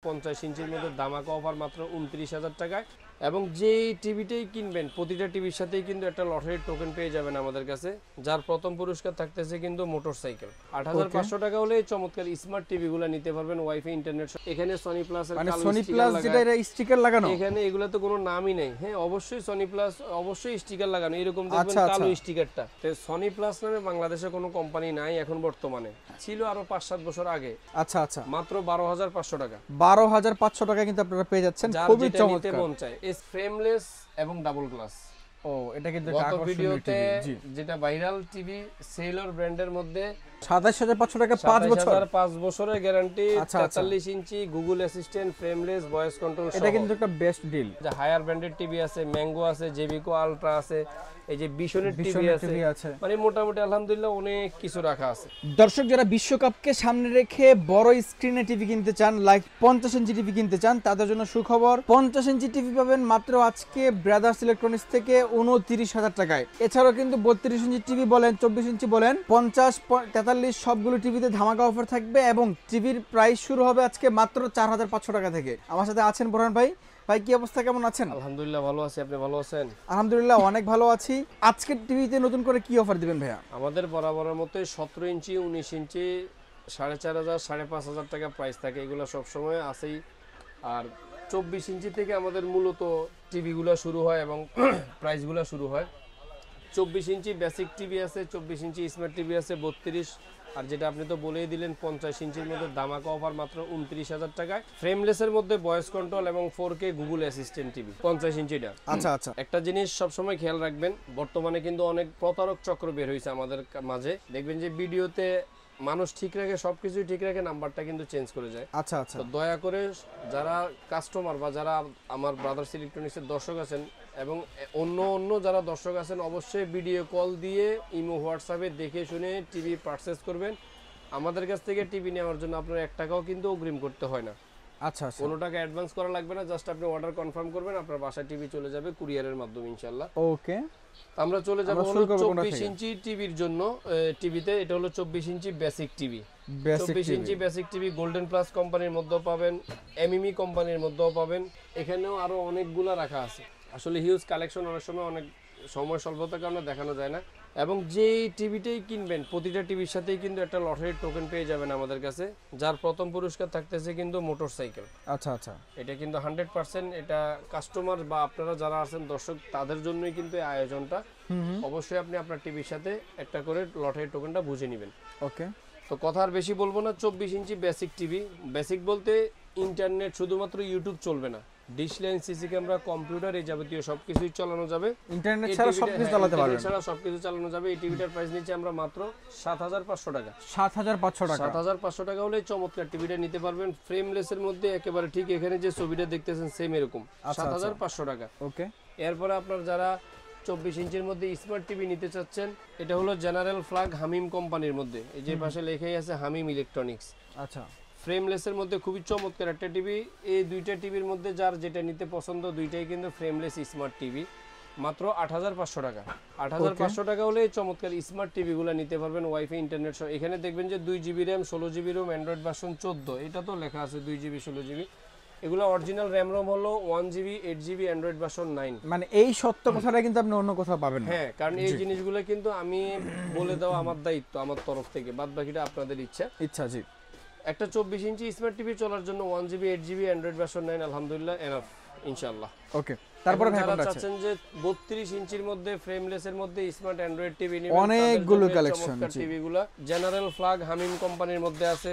50 ইঞ্চির মধ্যে দামাকা অফার মাত্র 29,000 টাকায়। এবং যে টিভিটাই কিনবেন প্রতিটা টিভির সাথেই কিন্তু একটা লটারির টোকেন পেয়ে যাবেন আমাদের কাছে, যার প্রথম পুরস্কার থাকতেছে কিন্তু মোটরসাইকেল। 8,500 টাকা হলে চমৎকার স্মার্ট টিভিগুলো নিতে পারবেন, ওয়াইফাই ইন্টারনেট। এখানে সনি প্লাস এর কালো স্টিকার লাগানো, এখানে এগুলা তো কোনো নামই নেই। হ্যাঁ, অবশ্যই সনি প্লাস, অবশ্যই স্টিকার লাগানো, এরকম দেখবেন কালো স্টিকারটা। তো সনি প্লাস নামে বাংলাদেশে কোনো কোম্পানি নাই এখন বর্তমানে, ছিল আরো 5-7 বছর আগে। আচ্ছা আচ্ছা, মাত্র 12,500 টাকা। 12,500 টাকা কিন্তু আপনারা পেয়ে যাচ্ছেন, খুবই চমৎকার। মন চায় ফ্রেমলেস এবং ডাবল গ্লাস। ও, এটা কিন্তু গত ভিডিওতে যেটা ভাইরাল টিভি সেলর ব্র্যান্ডের মধ্যে 27,500 টাকা 5 বছরের guarantee, 43 inch Google Assistant, frameless, voice control. এটা কিন্তু একটা বেস্ট ডিল। যে হায়ার ব্র্যান্ডেড টিভি আছে, ম্যাঙ্গো আছে, জেবিকো আলট্রা আছে, এই যে বিশনের টিভি আছে, মানে মোটামুটি আলহামদুলিল্লাহ অনেক কিছু রাখা আছে। দর্শক যারা বিশ্বকাপকে সামনে রেখে বড় স্ক্রিনে টিভি কিনতে চান, লাইক 50 ইঞ্চি টিভি কিনতে চান, তাদের জন্য সুখবর। 50 ইঞ্চি টিভি পাবেন মাত্র আজকে ব্রাদার্স ইলেকট্রনিক্স থেকে 29,000 টাকায়। এছাড়াও কিন্তু 32 ইঞ্চি টিভি বলেন, 24 ইঞ্চি বলেন, 50, 43 সবগুলো টিভিতে ধামাকা অফার থাকবে এবং টিভির প্রাইস শুরু হবে আজকে মাত্র 4,500 টাকা থেকে। আমার সাথে আছেন বোরহান ভাই। ভাই, কি অবস্থা, কেমন আছেন? আলহামদুলিল্লাহ ভালো আছি, আপনি ভালো আছেন? আলহামদুলিল্লাহ অনেক ভালো আছি। আজকে টিভিতে নতুন করে কি অফার দিবেন ভাইয়া? আমাদের বরাবরের মতোই 17 ইঞ্চি, 19 ইঞ্চি 4,500, 5,500 টাকা প্রাইস থাকে, এগুলো সবসময় আছেই। আর 24 ইঞ্চি থেকে আমাদের মূলত টিভিগুলো শুরু হয় এবং প্রাইসগুলো শুরু হয়। 24 ইঞ্চি বেসিক টিভি আছে, 24 ইঞ্চি স্মার্ট টিভি আছে 32, আর যেটা আপনি তো বলেই দিলেন 50 ইঞ্চির মধ্যে দামাকা অফার মাত্র 29,000 টাকায়। ফ্রেমলেসের মধ্যে ভয়েস কন্ট্রোল এবং 4K গুগল অ্যাসিস্ট্যান্ট টিভি 50 ইঞ্চিটা। আচ্ছা আচ্ছা, একটা জিনিস সবসময় খেয়াল রাখবেন, বর্তমানে কিন্তু অনেক প্রতারক চক্র বের হয়েছে আমাদের মাঝে। দেখবেন যে ভিডিওতে মানুষ ঠিক রাখে, সবকিছুই ঠিক রাখে, নাম্বারটা কিন্তু চেঞ্জ করে যায়। আচ্ছা আচ্ছা, তো দয়া করে যারা কাস্টমার বা যারা আমার ব্রাদার্স ইলেকট্রনিক্সের দর্শক আছেন এবং অন্য যারা দর্শক আছেন, অবশ্যই ভিডিও কল দিয়ে ইমো হোয়াটসঅ্যাপে দেখে শুনে টিভি পারচেজ করবেন। আমাদের কাছ থেকে টিভি নেওয়ার জন্য আপনার 1 টাকাও কিন্তু অগ্রিম করতে হয় না। আচ্ছা আচ্ছা, কোনো টাকা অ্যাডভান্স করা লাগবে না, জাস্ট আপনি অর্ডার কনফার্ম করবেন, আপনার বাসায় টিভি চলে যাবে কুরিয়ারের মাধ্যমে ইনশাআল্লাহ। ওকে, আমরা চলে যাব 24 ইঞ্চি টিভির জন্য। টিভিতে এটা হলো 24 ইঞ্চি বেসিক টিভি। 24 ইঞ্চি বেসিক টিভি গোল্ডেন প্লাস কোম্পানির মধ্যেও পাবেন, এমএমই কোম্পানির মধ্যেও পাবেন। এখানেও আরো অনেকগুলা রাখা আছে, আসলে হিউজ কালেকশন, অনেক সময় অনেক সময় স্বল্পতার কারণে দেখানো যায় না। এবং যে টিভিটাই কিনবেন প্রতিটা টিভির সাথেই কিন্তু একটা লটারির টোকেন পেয়ে যাবেন আমাদের কাছে, যার প্রথম পুরস্কার থাকতেছে কিন্তু মোটরসাইকেল। আচ্ছা আচ্ছা, এটা কিন্তু 100% এটা কাস্টমার বা আপনারা যারা আছেন দর্শক তাদের জন্যই কিন্তু এই আয়োজনটা। অবশ্যই আপনি আপনার টিভির সাথে একটা করে লটারির টোকেনটা বুঝে নেবেন। ওকে, তো কথা আর বেশি বলবো না। 24 ইঞ্চি বেসিক টিভি, বেসিক বলতে ইন্টারনেট, শুধুমাত্র ইউটিউব চলবে না, dish line, CC camera, computer, এই যাবতীয় সবকিছুই চালানো যাবে। ইন্টারনেট ছাড়া সবকিছু চালাতে পারবেন, ইন্টারনেট ছাড়া সবকিছু চালানো যাবে। এই টিভিটার প্রাইস নিচে আমরা মাত্র 7,500 টাকা। 7,500 টাকা, 7,500 টাকা হলে চমৎকার টিভিটা নিতে পারবেন, ফ্রেমলেসের মধ্যে একেবারে ঠিক এখানে যে ছবিটা দেখতেছেন সেম এরকম 7,500 টাকা। ওকে, এরপরে আপনার যারা 24 ইঞ্চির মধ্যে স্মার্ট টিভি নিতে চাচ্ছেন, এটা হলো জেনারেল ফ্ল্যাগ হামিম কোম্পানির মধ্যে, এই যে পাশে লেখাই আছে হামিম ইলেকট্রনিক্স। আচ্ছা, ফ্রেমলেসের মধ্যে খুবই চমৎকার একটা টিভি। এই দুইটা টিভির মধ্যে যার যেটা নিতে পছন্দ, দুইটাই কিন্তু ফ্রেমলেস স্মার্ট টিভি, মাত্র 8,500 টাকা। 8,500 টাকা হলে চমৎকার স্মার্ট টিভিগুলো নিতে পারবেন, ওয়াইফাই ইন্টারনেট সহ। এখানে দেখবেন যে 2 GB RAM, 16 GB ROM, Android version 14, এটা তো লেখা আছে 2 জিবি 16 জিবি। এগুলো অরিজিনাল র্যাম রোম হলো 1 জিবি 8 জিবি অ্যান্ড্রয়েড ভার্সন 9। মানে এই সত্য কথাটা কিন্তু আপনি অন্য কোথাও পাবেন না। হ্যাঁ, কারণ এই জিনিসগুলো কিন্তু আমি বলে দেওয়া আমার দায়িত্ব, আমার তরফ থেকে, বাদ বাকিটা আপনাদের ইচ্ছা। জি, একটা 24 ইঞ্চি স্মার্ট টিভি চলার জন্য 1 জিবি 8 জিবি অ্যান্ড্রয়েড ভার্সন 9 আলহামদুলিল্লাহ এনাফ ইনশাআল্লাহ। ওকে, তারপরে যারা চাচ্ছেন যে 32 ইঞ্চির মধ্যে ফ্রেমলেসের মধ্যে স্মার্ট অ্যান্ড্রয়েড টিভি নেবেন, অনেকগুলো কালেকশন, টিভিগুলো জেনারেল ফ্ল্যাগ হামিম কোম্পানির মধ্যে আছে,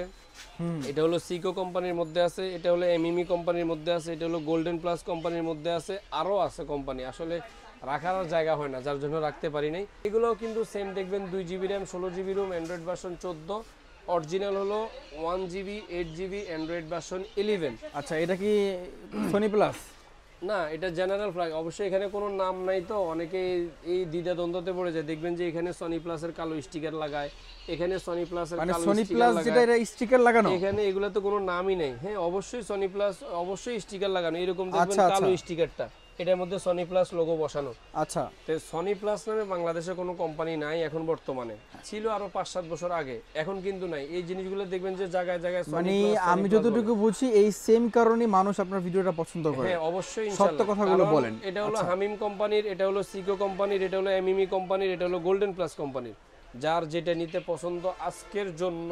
এটা হলো সিকো কোম্পানির মধ্যে আছে, এটা হলো এমএমই কোম্পানির মধ্যে আছে, এটা হলো গোল্ডেন প্লাস কোম্পানির মধ্যে আছে, আরো আছে কোম্পানি, আসলে রাখার জায়গা হয় না যার জন্য রাখতে পারি নাই। এগুলো কিন্তু সেম দেখবেন 2 GB RAM, 16 GB ROM, Android version 14, original হলো 1 জিবি 8 জিবি অ্যান্ড্রয়েড ভার্সন 11। আচ্ছা, এটা কি সনি প্লাস? না, এটা জেনারেল ফ্ল্যাগ, অবশ্যই এখানে কোনো নাম নাই, তো অনেকে এই দ্বিধা দ্বন্দ্বতে পড়ে যায়। দেখবেন যে এখানে সনি প্লাসের কালো স্টিকার লাগায়, এখানে সনি প্লাসের কালো স্টিকার লাগানো, এখানে এগুলা তো কোনো নামই নেই। হ্যাঁ, অবশ্যই সনি প্লাস, অবশ্যই স্টিকার লাগানো, এরকম দেখবেন কালো স্টিকারটা। এটার মধ্যে সনি প্লাস লোগো বসানো। আচ্ছা, তো সনি প্লাস নামে বাংলাদেশে কোনো কোম্পানি নাই এখন বর্তমানে, ছিল আরো 5-7 বছর আগে, এখন কিন্তু নাই। এই জিনিসগুলো দেখবেন যে জায়গায় জায়গায় Sony মানে Plus, Sony আমি Plus যতটুকু বুঝি এই সেম কারণে মানুষ আপনার ভিডিওটা পছন্দ করে। হ্যাঁ অবশ্যই, সত্য ইনশাআল্লাহ। কথাগুলো কারণ বলেন। এটা হলো আচ্ছা। হামিম কোম্পানির, এটা হলো সিকো কোম্পানির, এটা হলো এমএমই কোম্পানির, এটা হলো গোল্ডেন প্লাস কোম্পানির। যার যেটা নিতে পছন্দ আজকের জন্য,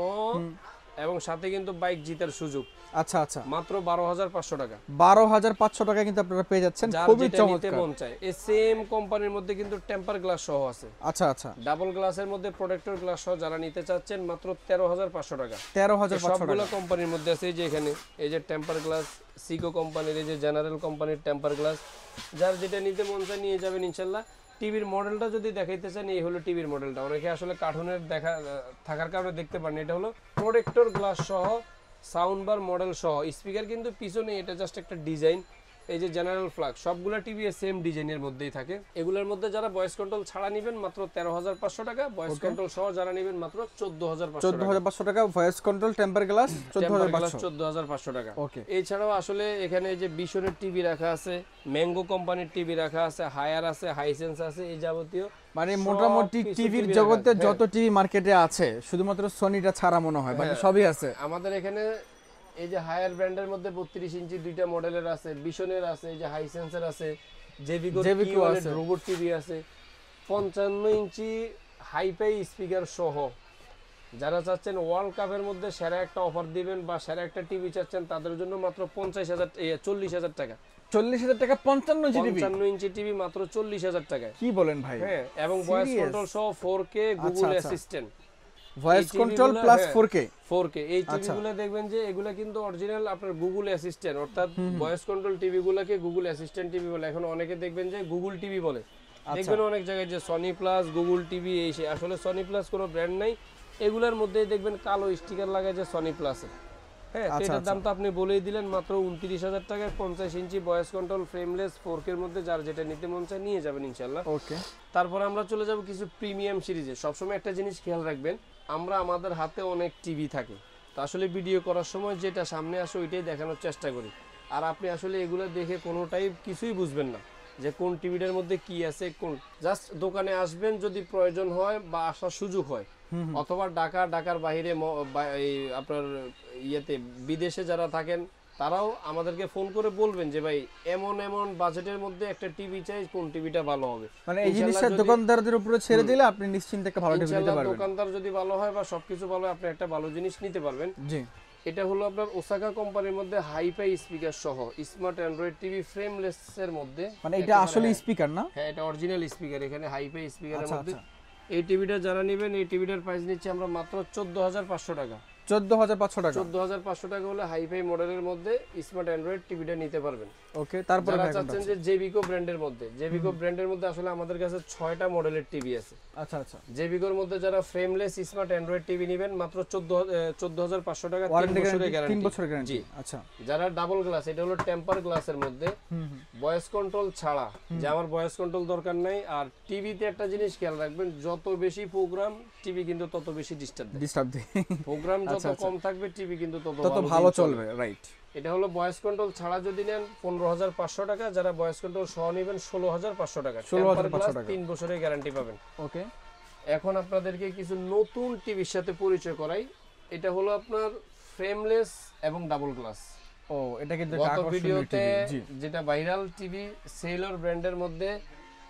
এবং সাথে কিন্তু বাইক জিতার সুযোগ। আচ্ছা আচ্ছা, মাত্র 12,500 টাকা। 12,500 টাকা কিন্তু আপনারা পেয়ে যাচ্ছেন, যার খুবই যেটা নিতে চমৎকার। মন চায়। এই সেম কোম্পানির মধ্যে কিন্তু টেম্পার গ্লাস সহ আছে। আচ্ছা আচ্ছা, ডাবল গ্লাসের মধ্যে প্রোটেক্টর গ্লাস সহ যারা নিতে চাচ্ছেন মাত্র 13,500 টাকা। 13,500 সবগুলো টাকা। কোম্পানির মধ্যে আছে। এই যে এখানে এই যে টেম্পার গ্লাস সিকো কোম্পানির, এই যে জেনারেল কোম্পানির টেম্পার গ্লাস, যার যেটা নিতে মন চায় নিয়ে যাবেন ইনশাল্লাহ। টিভির মডেলটা যদি দেখাইতে চান, এই হলো টিভির মডেলটা। অনেকে আসলে কার্টুনের দেখা থাকার কারণে দেখতে পারেন। এটা হলো প্রোটেক্টর গ্লাস সহ, সাউন্ড বার মডেল সহ, স্পিকার কিন্তু পিছনে, এটা জাস্ট একটা ডিজাইন। এই যে জেনারেল ফ্ল্যাগ, সবগুলা টিভি সেম ডিজাইনের মধ্যেই থাকে। এগুলোর মধ্যে যারা ভয়েস কন্ট্রোল ছাড়া নেবেন মাত্র 13,500 টাকা, ভয়েস কন্ট্রোল সহ যারা নেবেন মাত্র 14,500 টাকা। 14,500 টাকা ভয়েস কন্ট্রোল টেম্পার গ্লাস, 14,500। 14,500 টাকা। ওকে। এছাড়াও আসলে এখানে এই যে বিশনের টিভি রাখা আছে, ম্যাঙ্গো কোম্পানির টিভি রাখা আছে, হায়ার আছে, হাইসেন্স আছে, এই যাবতীয় মানে সব মোটামুটি কিছু টিভির TV জগতে রাখা আছে। যত টিভি মার্কেটে আছে শুধুমাত্র সোনিটা ছাড়া মনে হয়, বাকি সবই আছে। আমাদের এখানে এই যে হায়ার ব্র্যান্ডের মধ্যে 32 ইঞ্চি দুইটা মডেলের আছে, বিশনের আছে, এই যে হাইসেন্সের আছে, জেভিকো আছে, রোবট টিভি আছে, 55 ইঞ্চি হাইফাই স্পিকার সহ। যারা চাচ্ছেন ওয়ার্ল্ড কাপের মধ্যে সেরা একটা অফার দিবেন বা সেরা একটা টিভি চাচ্ছেন, তাদের জন্য মাত্র 40,000 টাকা। 40,000 টাকা 55 ইঞ্চি টিভি। 55 ইঞ্চি টিভি মাত্র 40,000 টাকায়। কি বলেন ভাই? হ্যাঁ, এবং ভয়েস কন্ট্রোল সহ 4K Google assistant, voice control plus 4K। 4K এই টিভিগুলো দেখবেন যে এগুলা কিন্তু অরিজিনাল আপনার গুগল অ্যাসিস্ট্যান্ট, অর্থাৎ ভয়েস কন্ট্রোল টিভিগুলোকে গুগল অ্যাসিস্ট্যান্ট টিভি বলে। এখন অনেকে দেখবেন যে গুগল টিভি বলে, দেখবেন অনেক জায়গায় যে সনি প্লাস, গুগল টিভি, এই সে। আসলে সনি প্লাস কোনো ব্র্যান্ড নাই, এগুলার মধ্যে দেখবেন কালো স্টিকার লাগায় যে সনি প্লাসে। হ্যাঁ, এটার দাম তো আপনি বলেই দিলেন, মাত্র 29,000 টাকায় 50 inch voice control frameless 4K এর মধ্যে। যার যেটা নিতে মন চায় নিয়ে যাবেন ইনশাআল্লাহ। ওকে। তারপর আমরা চলে যাব কিছু প্রিমিয়াম সিরিজে। সবসময় একটা জিনিস খেয়াল রাখবেন, আমরা আমাদের হাতে অনেক টিভি থাকে, তো আসলে ভিডিও করার সময় যেটা সামনে আসে ওইটাই দেখানোর চেষ্টা করি। আর আপনি আসলে এগুলো দেখে কোনোটাই কিছুই বুঝবেন না যে কোন টিভিটার মধ্যে কি আছে। কোন জাস্ট দোকানে আসবেন যদি প্রয়োজন হয় বা আসার সুযোগ হয়, অথবা ঢাকার বাইরে আপনার ইয়েতে বিদেশে যারা থাকেন তারাও আমাদেরকে ফোন করে বলবেন যে ভাই এমন এমন বাজেটের মধ্যে একটা টিভি চাই, কোন টিভিটা ভালো হবে। মানে এই জিনিসটা দোকানদারদের উপরে ছেড়ে দিলে আপনি নিশ্চিন্তে একটা ভালো টিভি নিতে ইনশাআল্লাহ পারবেন। দোকানদার যদি ভালো হয় বা সবকিছু ভালো হয়, আপনি একটা ভালো জিনিস নিতে পারবেন। জি। এটা হলো আপনার ওসাকা কোম্পানির মধ্যে হাইফাই স্পিকার সহ স্মার্ট অ্যান্ড্রয়েড টিভি ফ্রেমলেস এর মধ্যে। মানে এটা আসলে স্পিকার না? হ্যাঁ, এটা অরিজিনাল স্পিকার, এখানে হাইফাই স্পিকারের আচ্ছা মধ্যে। আচ্ছা। এই টিভিটা যারা নেবেন, এই টিভিটার প্রাইস নিচ্ছি আমরা মাত্র 14,500 টাকা। 14,500 টাকা। 14,500 টাকা হলে হাইফাই মডেলের মধ্যে স্মার্ট অ্যান্ড্রয়েড টিভিটা নিতে পারবেন। ওকে। তারপরে যারা চাচ্ছেন যে জেভিকো ব্র্যান্ডের মধ্যে, জেভিকো ব্র্যান্ডের মধ্যে আসলে আমাদের কাছে 6টা মডেলের টিভি আছে। আচ্ছা আচ্ছা। জেভিকোর মধ্যে যারা ফ্রেমলেস স্মার্ট অ্যান্ড্রয়েড টিভি নেবেন মাত্র 14,500 টাকা, 3 বছরের গ্যারান্টি। 3 বছরের গ্যারান্টি। আচ্ছা। যারা ডাবল গ্লাস, এটা হলো টেম্পার গ্লাসের মধ্যে, ভয়েস কন্ট্রোল ছাড়া, যে আমার ভয়েস কন্ট্রোল দরকার নাই। আর টিভিতে একটা জিনিস খেয়াল রাখবেন, যত বেশি প্রোগ্রাম টিভি কিন্তু তত বেশি ডিস্টার্ব দেয়। প্রোগ্রাম যত কম থাকবে টিভি কিন্তু তত ভালো চলবে। রাইট। এটা হলো ভয়েস কন্ট্রোল ছাড়া যদি নেন 15,500 টাকা, যারা ভয়েস কন্ট্রোল সহ নেবেন 16,500 টাকা। 16,500 টাকা। 3 বছরের গ্যারান্টি পাবেন। ওকে। এখন আপনাদেরকে কিছু নতুন টিভির সাথে পরিচয় করাই। এটা হলো আপনার ফ্রেমলেস এবং ডাবল গ্লাস। ও, এটা কিন্তু গত ভিডিওতে যেটা ভাইরাল টিভি সেলর ব্র্যান্ডের মধ্যে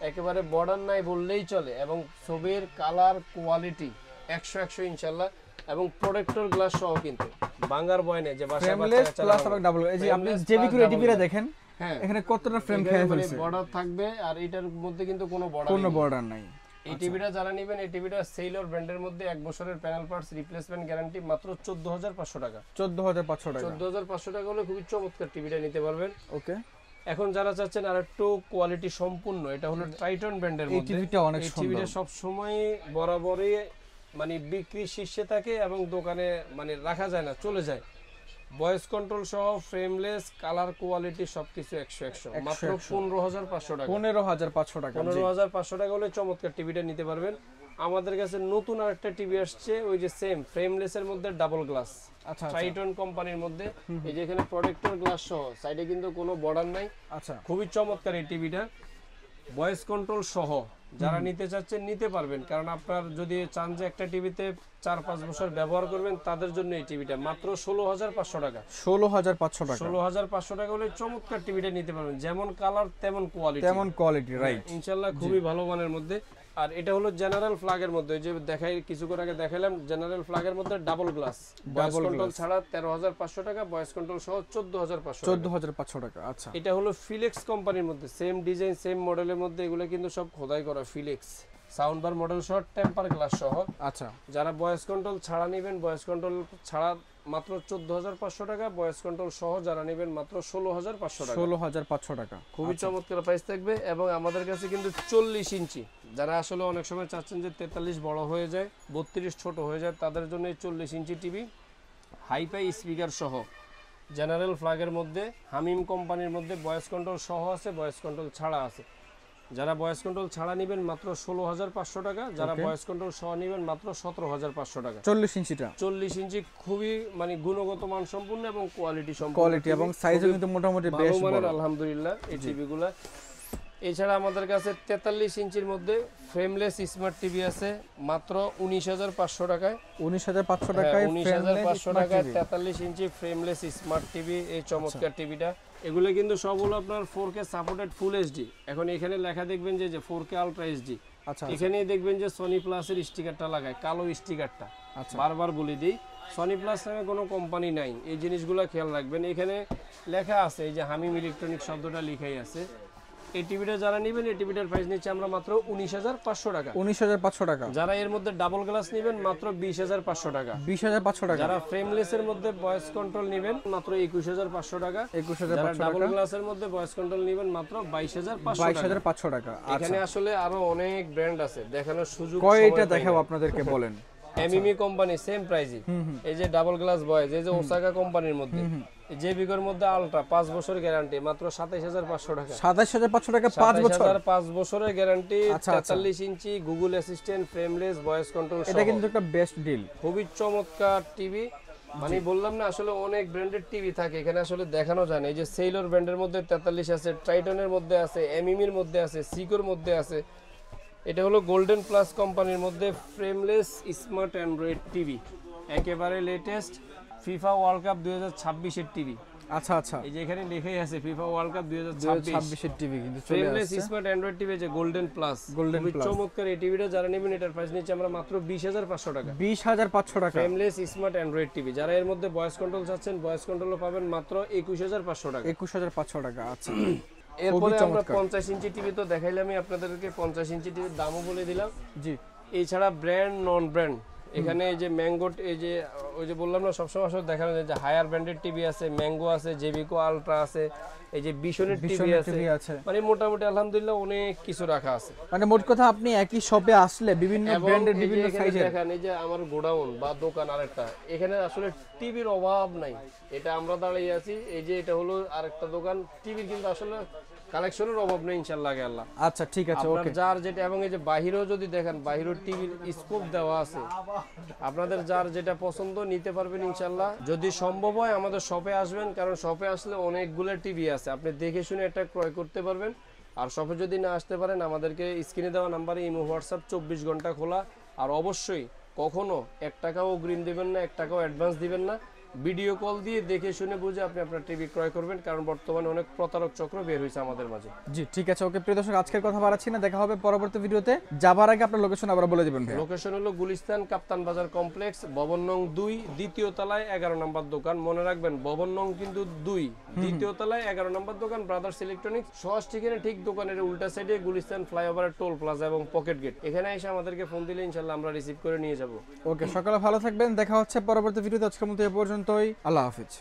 একেবারে বর্ডার নাই বললেই চলে, এবং ছবির কালার কোয়ালিটি 100 ইনশাআল্লাহ, এবং প্রোটেক্টর গ্লাস সহ কিন্তু বাঙ্গার বয়নে যে বাসা ফ্রেমলেস প্লাস এবং ডাবল। এই যে আপনি জেভিকো টিভিটা দেখেন, হ্যাঁ এখানে কতটা ফ্রেম খেয়ে ফেলছে। বর্ডার থাকবে, আর এটার মধ্যে কিন্তু কোনো বর্ডার নাই। এই টিভিটা যারা নেবেন, এই টিভিটা সেলর ব্র্যান্ডের মধ্যে 1 বছরের প্যানেল পার্টস রিপ্লেসমেন্ট গ্যারান্টি, মাত্র 14,500 টাকা। 14,500 টাকা। 14,500 টাকা হলে খুবই চমৎকার টিভিটা নিতে পারবেন। ওকে। এখন যারা চাচ্ছেন আর একটু কোয়ালিটি সম্পূর্ণ, এটা হলো ট্রাইটন ব্র্যান্ডের মধ্যে। এই টিভিটা অনেক সুন্দর। এই টিভিটা সব সময় বরাবরই মানে বিক্রি শীর্ষে থাকে এবং দোকানে মানে রাখা যায় না, চলে যায়। ভয়েস কন্ট্রোল সহ ফ্রেমলেস, কালার কোয়ালিটি সবকিছু 100 মাত্র 15,500 টাকা। 15,500 টাকা। 15,500 টাকা হলে চমৎকার টিভিটা নিতে পারবেন। আমাদের কাছে নতুন আরেকটা টিভি আসছে, ওই যে সেম ফ্রেমলেস এর মধ্যে ডাবল গ্লাস, আচ্ছা ট্রাইটন কোম্পানির মধ্যে। এই যে এখানে প্রোটেক্টর গ্লাস সহ, সাইডে কিন্তু কোনো বর্ডার নাই। আচ্ছা খুবই চমৎকার এই টিভিটা, ভয়েস কন্ট্রোল সহ। যারা নিতে চাচ্ছেন নিতে পারবেন, কারণ আপনার যদি চান যে একটা টিভিতে 4-5 বছর ব্যবহার করবেন, তাদের জন্য এই টিভিটা মাত্র 16,500 টাকা। 16,500 টাকা। 16,500 টাকা হলে চমৎকার টিভিটা নিতে পারবেন, যেমন কালার তেমন কোয়ালিটি। তেমন কোয়ালিটি, রাইট। ইনশাআল্লাহ খুবই ভালো মানের মধ্যে। আর এটা হলো জেনারেল ফ্ল্যাগের মধ্যে, যে দেখাই কিছুক্ষণ আগে দেখাইলাম, জেনারেল ফ্ল্যাগের মধ্যে ডাবল গ্লাস, ভয়েস কন্ট্রোল ছাড়া 13,500 টাকা, ভয়েস কন্ট্রোল সহ 14,500 টাকা। 14,500 টাকা। আচ্ছা, এটা হলো ফিলেক্স কোম্পানির মধ্যে, সেম ডিজাইন সেম মডেলের মধ্যে, এগুলো কিন্তু সব খোদাই করা ফিলেক্স, সাউন্ড বার মডেল সহ, টেম্পার গ্লাস সহ। আচ্ছা, যারা ভয়েস কন্ট্রোল ছাড়া নেবেন, ভয়েস কন্ট্রোল ছাড়া মাত্র 14,500 টাকা, ভয়েস কন্ট্রোল সহ যারা নেবেন মাত্র 16,500 টাকা। 16,500 টাকা। খুবই চমৎকার প্রাইস থাকবে। এবং আমাদের কাছে কিন্তু 40 ইঞ্চি, যারা আসলে অনেক সময় চাচ্ছেন যে 43 বড় হয়ে যায়, 32 ছোট হয়ে যায়, তাদের জন্য এই 40 ইঞ্চি টিভি হাইফাই স্পিকার সহ, জেনারেল ফ্ল্যাগের মধ্যে, হামিম কোম্পানির মধ্যে, ভয়েস কন্ট্রোল সহ আছে, ভয়েস কন্ট্রোল ছাড়া আছে। যারা ভয়েস কন্ট্রোল ছাড়া নেবেন মাত্র 16,500 টাকা, যারা ভয়েস কন্ট্রোল সহ নেবেন মাত্র 17,500 টাকা। 40 ইঞ্চিটা, 40 ইঞ্চি খুবই মানে গুণগত মান সম্পূর্ণ এবং কোয়ালিটি সম্পূর্ণ, কোয়ালিটি এবং সাইজও কিন্তু মোটামুটি বেশ ভালো মানের বড়, আলহামদুলিল্লাহ এই টিভিগুলা। এছাড়া আমাদের কাছে 43 ইঞ্চির মধ্যে ফ্রেমলেস স্মার্ট টিভি আছে মাত্র 19,500 টাকায়। 19,500 টাকায় 19,500 টাকায় 43 ইঞ্চি ফ্রেমলেস স্মার্ট টিভি, এই চমৎকার টিভিটা। এগুলো কিন্তু সবগুলো আপনার 4K সাপোর্টেড ফুল এইচডি। এখন এখানে লেখা দেখবেন যে 4K আলট্রা এইচডি, আচ্ছা, এখানেই দেখবেন যে সনি প্লাসের স্টিকারটা লাগায়, কালো স্টিকারটা। আচ্ছা, বারবার বলে দিই, সনি প্লাস নামে কোনো কোম্পানি নাই, এই জিনিসগুলো খেয়াল রাখবেন। এখানে লেখা আছে, এই যে হামিম ইলেকট্রনিক শব্দটা লেখাই আছে। এই টিভিটা যারা নেবেন, এই টিভিটার প্রাইস নিচ্ছে আমরা মাত্র 19,500 টাকা। 19,500 টাকা। যারা এর মধ্যে ডাবল গ্লাস নেবেন মাত্র 20,500 টাকা। 20,500 টাকা। যারা ফ্রেমলেস এর মধ্যে ভয়েস কন্ট্রোল নেবেন মাত্র 21,500 টাকা। 21,500 যারা ডাবল টাকা। গ্লাসের মধ্যে ভয়েস কন্ট্রোল নেবেন মাত্র 22,500 টাকা। 22,500 টাকা। এখানে আসলে আরো অনেক ব্র্যান্ড আছে, দেখানোর সুযোগ কয়টা দেখাবো আপনাদেরকে বলেন? এমএমই কোম্পানি সেম প্রাইসই, এই যে ডাবল গ্লাস বয়েজ, এই যে ওসাকা কোম্পানির মধ্যে, যে বিগর মধ্যে আলট্রা 5 বছর গ্যারান্টি মাত্র 27,500 টাকা। 27,500 টাকা 5 বছর, 5 বছরের গ্যারান্টি, আচ্ছা, 43 inch Google Assistant, frameless, voice control. এটা কিন্তু একটা বেস্ট ডিল, খুবই চমৎকার টিভি। মানে বললাম না, আসলে অনেক ব্র্যান্ডের টিভি থাকে এখানে, আসলে দেখানো যায় না। এই যে সেইলর ব্র্যান্ডের মধ্যে 43 আছে, ট্রাইটনের মধ্যে আছে, এমএমির মধ্যে আছে, সিকোর মধ্যে আছে। এটা হলো গোল্ডেন প্লাস কোম্পানির মধ্যে ফ্রেমলেস স্মার্ট অ্যান্ড্রয়েড টিভি, একেবারে লেটেস্ট ফিফা ওয়ার্ল্ড কাপ 2026 এর টিভি। আচ্ছা আচ্ছা, এই যে এখানে লেখাই আছে ফিফা ওয়ার্ল্ড কাপ 2026 এর টিভি কিন্তু চলে ফ্রেমলেস আসছে। স্মার্ট অ্যান্ড্রয়েড টিভি, যে গোল্ডেন প্লাস, Golden Plus। চমৎকার এই টিভিটা যারা নেবেন, এটার প্রাইস নিচ্ছে আমরা মাত্র 20,500 টাকা। 20,500 টাকা। ফ্রেমলেস স্মার্ট অ্যান্ড্রয়েড টিভি, যারা এর মধ্যে ভয়েস কন্ট্রোল চাচ্ছেন, ভয়েস কন্ট্রোলও পাবেন মাত্র 21,500 টাকা। 21,500 টাকা। আচ্ছা, এরপরে আমরা 50 ইঞ্চি টিভি তো দেখাইলামই আপনাদেরকে, 50 ইঞ্চি টিভির দামও বলে দিলাম। জি, এছাড়া ব্র্যান্ড নন ব্র্যান্ড, এখানে এই যে ম্যাঙ্গো, এই যে ওই যে বললাম না সবসময় আসলে দেখানো যায় যে হায়ার ব্র্যান্ডের টিভি আছে, ম্যাঙ্গো আছে, জেবিকো আলট্রা আছে, এই যে বিশনের টিভি আছে, মানে মোটামুটি আলহামদুলিল্লাহ অনেক কিছু রাখা আছে। মানে মোট কথা আপনি একই শপে আসলে বিভিন্ন ব্র্যান্ডের বিভিন্ন সাইজের, দেখেন এই যে আমার গোডাউন বা দোকান আরেকটা, এখানে আসলে টিভির অভাব নাই। এটা আমরা দাঁড়িয়ে আছি, এই যে এটা হলো আরেকটা দোকান, টিভির কিন্তু আসলে কালেকশনের অভাব নেই ইনশাআল্লাহ আল্লাহ। আচ্ছা ঠিক আছে, আপনার ওকে। যার যেটা, এবং এই যে বাহিরেও যদি দেখেন, বাহিরের টিভির স্কোপ দেওয়া আছে, আপনাদের যার যেটা পছন্দ নিতে পারবেন ইনশাআল্লাহ। যদি সম্ভব হয় আমাদের শপে আসবেন, কারণ শপে আসলে অনেকগুলো টিভি আছে, আপনি দেখে শুনে একটা ক্রয় করতে পারবেন। আর শপে যদি না আসতে পারেন, আমাদেরকে স্ক্রিনে দেওয়া নাম্বারে ইমো হোয়াটসঅ্যাপ 24 ঘন্টা খোলা। আর অবশ্যই কখনো 1 টাকাও অগ্রিম দিবেন না, 1 টাকাও অ্যাডভান্স দিবেন না, ভিডিও কল দিয়ে দেখে শুনে বুঝে আপনি আপনার টিভি ক্রয় করবেন, কারণ বর্তমানে অনেক প্রতারক চক্র বের হয়েছে আমাদের মাঝে। জি ঠিক আছে, ওকে। প্রিয় দর্শক, আজকের কথা বাড়াচ্ছি না, দেখা হবে পরবর্তী ভিডিওতে। যাবার আগে আপনার লোকেশন আবার বলে দিবেন ভাই। লোকেশন হলো গুলিস্তান কাপ্তান বাজার কমপ্লেক্স, ভবন নং 2, দ্বিতীয় তলায় 11 নম্বর দোকান। মনে রাখবেন, ভবন নং কিন্তু 2, দ্বিতীয় তলায় 11 নম্বর দোকান, ব্রাদার্স ইলেকট্রনিক্স। সহজ ঠিকানা ঠিক দোকানের উল্টা সাইডে গুলিস্তান ফ্লাইওভারের টোল প্লাজা এবং পকেট গেট। এখানে এসে আমাদেরকে ফোন দিলে ইনশাআল্লাহ আমরা রিসিভ করে নিয়ে যাব। ওকে, সকালে ভালো থাকবেন, দেখা হচ্ছে পরবর্তী ভিডিওতে। আজকের মতো এ পর্যন্তই, আল্লাহ হাফেজ।